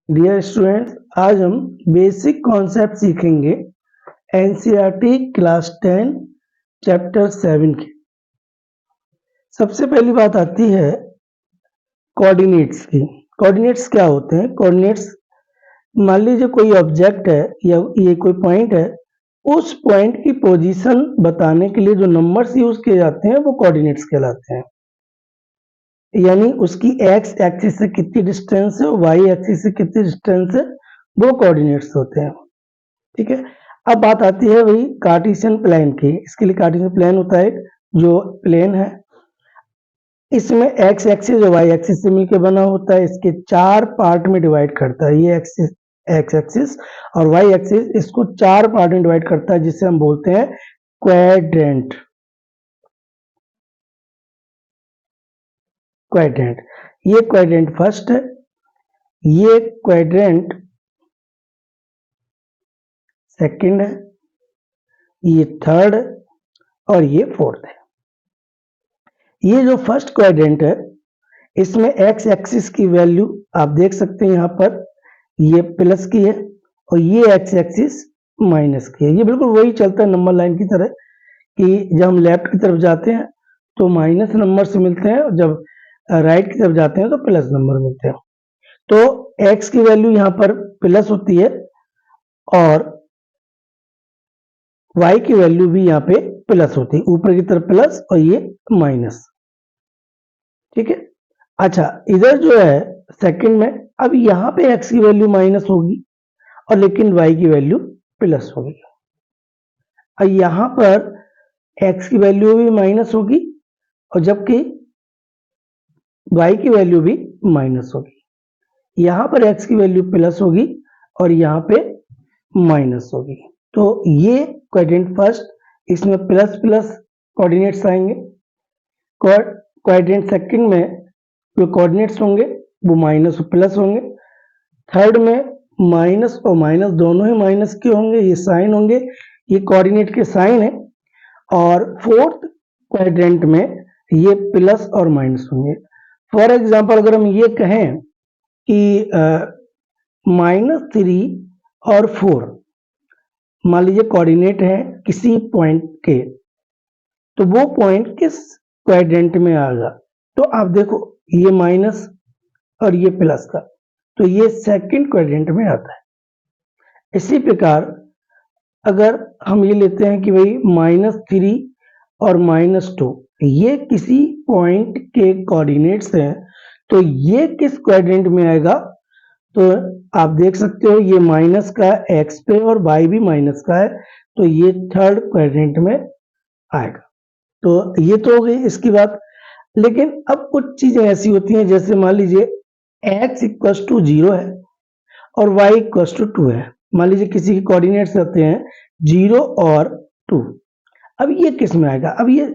Dear students, आज हम basic concept सीखेंगे एनसीईआरटी क्लास 10 चैप्टर 7 की। सबसे पहली बात आती है कोऑर्डिनेट्स की। कोऑर्डिनेट्स क्या होते हैं? कोऑर्डिनेट्स, मान लीजिए कोई ऑब्जेक्ट है या ये कोई पॉइंट है, उस पॉइंट की पोजीशन बताने के लिए जो नंबर्स यूज किए जाते हैं वो कोऑर्डिनेट्स कहलाते हैं। यानी उसकी एक्स एक्सिस से कितनी डिस्टेंस है, वाई एक्सिस से कितनी डिस्टेंस है, वो कोऑर्डिनेट्स होते हैं। ठीक है। अब बात आती है वही कार्टेशियन प्लेन की। इसके लिए कार्टेशियन प्लेन होता है जो प्लेन है, इसमें एक्स एक्सिस और वाई एक्सिस से मिलकर बना होता है। इसके 4 पार्ट में डिवाइड करता है। ये एक्सिस एक्स एक्सिस और वाई एक्सिस इसको 4 पार्ट में डिवाइड करता है, जिसे हम बोलते हैं क्वाड्रेंट। क्वाड्रेंट, ये क्वाड्रेंट फर्स्ट है, ये क्वाड्रेंट सेकंड है, ये थर्ड और ये फोर्थ है। ये जो फर्स्ट क्वाड्रेंट है, इसमें एक्स एक्सिस की वैल्यू आप देख सकते हैं यहाँ पर, ये प्लस की है और ये एक्स एक्सिस माइनस की है। ये बिल्कुल वही चलता है नंबर लाइन की तरह कि जब हम लेफ्ट की तरफ जाते हैं तो माइनस नंबर से मिलते हैं और जब राइट की तरफ जाते हैं तो प्लस नंबर मिलते हैं। तो एक्स की वैल्यू यहाँ पर प्लस होती है और y की वैल्यू भी यहाँ पे प्लस होती है, ऊपर की तरफ प्लस और ये माइनस। ठीक है। अच्छा, इधर जो है सेकंड में, अब यहाँ पे x की वैल्यू माइनस होगी और लेकिन y की वैल्यू प्लस होगी। और यहाँ पर x की वैल्यू भी माइनस होगी और जबकि y की वैल्यू भी माइनस होगी। यहाँ पर x की वैल्यू प्लस होगी और यहाँ पे माइनस होगी। तो ये क्वाड्रेंट फर्स्ट, इसमें प्लस प्लस कोऑर्डिनेट्स आएंगे। क्वाड्रेंट सेकंड में जो कोऑर्डिनेट्स होंगे वो माइनस और प्लस होंगे। थर्ड में माइनस और माइनस दोनों ही माइनस के होंगे, ये साइन होंगे, ये कोऑर्डिनेट के साइन है। और फोर्थ क्वाड्रेंट में ये प्लस और माइनस होंगे। फॉर एग्जांपल, अगर हम ये कहें कि -3 और 4 मान लीजिए कोऑर्डिनेट है किसी पॉइंट के, तो वो पॉइंट किस क्वाड्रेंट में आएगा? तो आप देखो, ये माइनस और ये प्लस का, तो ये सेकंड क्वाड्रेंट में आता है। इसी प्रकार अगर हम ये लेते हैं कि भाई -3 और -2 ये किसी पॉइंट के कोऑर्डिनेट्स हैं, तो ये किस क्वाड्रेंट में आएगा? तो आप देख सकते हो ये माइनस का एक्स पे और वाई भी माइनस का है, तो ये थर्ड क्वाड्रेंट में आएगा। तो ये तो हो गई इसकी बात। लेकिन अब कुछ चीजें ऐसी होती हैं, जैसे मान लीजिए x इक्वल टू 0 है और y इक्वल टू 2 है। मान लीजिए किसी के कोऑर्डिनेट्स रहते हैं 0 और 2। अब ये किस में आएगा? अब ये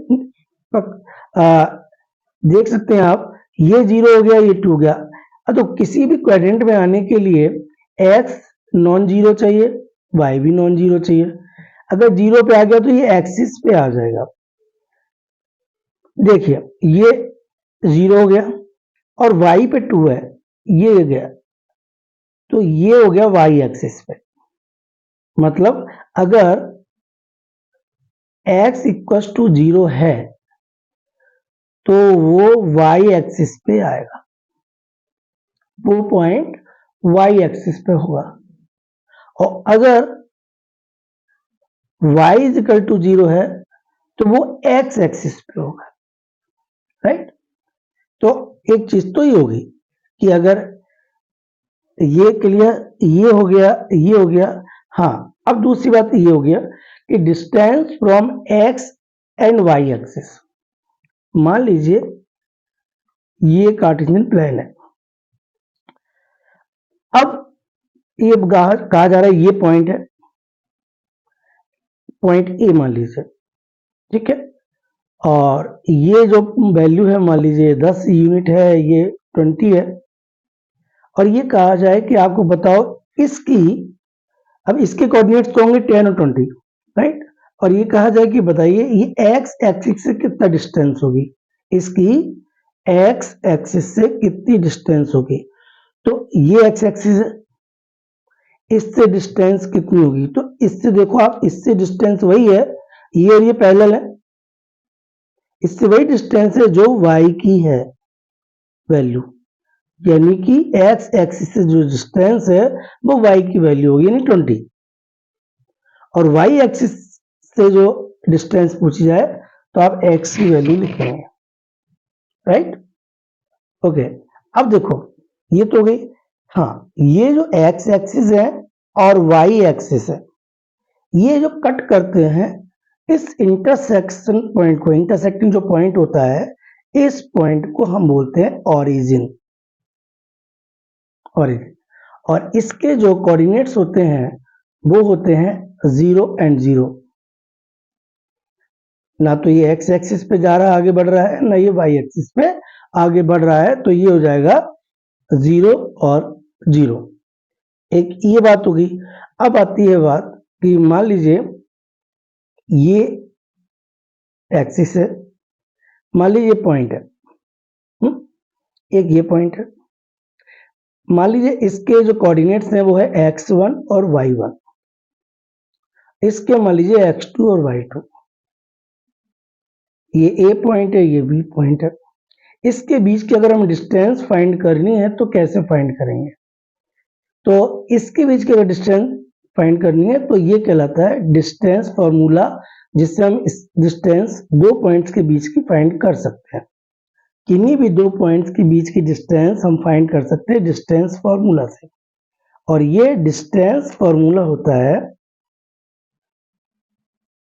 देख सकते हैं आप, ये 0 हो गया, ये 2 हो गया। तो किसी भी क्वाड्रेंट में आने के लिए x नॉन जीरो चाहिए, y भी नॉन जीरो चाहिए। अगर 0 पे आ गया तो ये एक्सिस पे आ जाएगा। देखिए ये 0 हो गया और y पे 2 है, ये गया, तो ये हो गया y एक्सिस पे। मतलब अगर x इक्वल टू 0 है तो वो y एक्सिस पे आएगा, वो पॉइंट y एक्सिस पे होगा। और अगर y इज इक्वल टू 0 है तो वो x एक्सिस पे होगा। राइट। तो एक चीज तो ये होगी कि अगर ये क्लियर, ये हो गया, ये हो गया। हाँ, अब दूसरी बात ये हो गया कि distance from x and y axis. मान लीजिए ये कार्टेशियन प्लेन है। अब ये कहा जा रहा है ये पॉइंट है, पॉइंट ए मान लीजिए। ठीक है। और ये जो वैल्यू है मान लीजिए 10 यूनिट है, ये 20 है। और ये कहा जाए कि आपको बताओ इसकी, अब इसके कोऑर्डिनेट्स तो होंगे 10 और 20, राइट। और ये कहा जाए कि बताइए ये एक्स एक्सिस से कितना डिस्टेंस होगी, इसकी एक्स एक्सिस से कितनी डिस्टेंस होगी। तो ये एक्स एक्सिस है इससे डिस्टेंस कितनी होगी, तो इससे देखो आप, इससे डिस्टेंस वही है, ये और ये पैरेलल है, इससे वही डिस्टेंस है जो y की है वैल्यू, यानी कि x एक्सिस से जो डिस्टेंस है वो y की वैल्यू होगी, यानी 20, और y एक्सिस से जो डिस्टेंस पूछी जाए तो आप x की वैल्यू लिखेंगे, राइट। ओके, अब देखो ये तो हो गई। हाँ, ये जो x एक्सिस है और y एक्सिस है, ये जो कट करते हैं इस इंटरसेक्शन पॉइंट को, इंटरसेक्टिंग जो पॉइंट होता है इस पॉइंट को हम बोलते हैं ओरिजिन, ओरिजिन। और इसके जो कोऑर्डिनेट्स होते हैं वो होते हैं 0 एंड 0, ना तो ये x एक्सिस पे जा रहा है, आगे बढ़ रहा है, ना ये y एक्सिस पे आगे बढ़ रहा है, तो ये हो जाएगा 0 और 0। एक ये बात होगी। अब आती है बात कि मान लीजिए ये एक्सिस है, मान लीजिए पॉइंट है, एक ये पॉइंट है, मान लीजिए इसके जो कोऑर्डिनेट्स हैं वो है x1 और y1, इसके मान लीजिए x2 और y2, ये A पॉइंट है, ये B पॉइंट है। इसके बीच की अगर हम डिस्टेंस फाइंड करनी है तो कैसे फाइंड करेंगे, तो इसके बीच की अगर डिस्टेंस फाइंड करनी है तो ये कहलाता है डिस्टेंस फॉर्मूला, जिससे हम इस डिस्टेंस दो पॉइंट्स के बीच की फाइंड कर सकते हैं। किन्हीं भी दो पॉइंट्स के बीच की डिस्टेंस हम फाइंड कर सकते हैं डिस्टेंस फॉर्मूला से, और ये डिस्टेंस फॉर्मूला होता है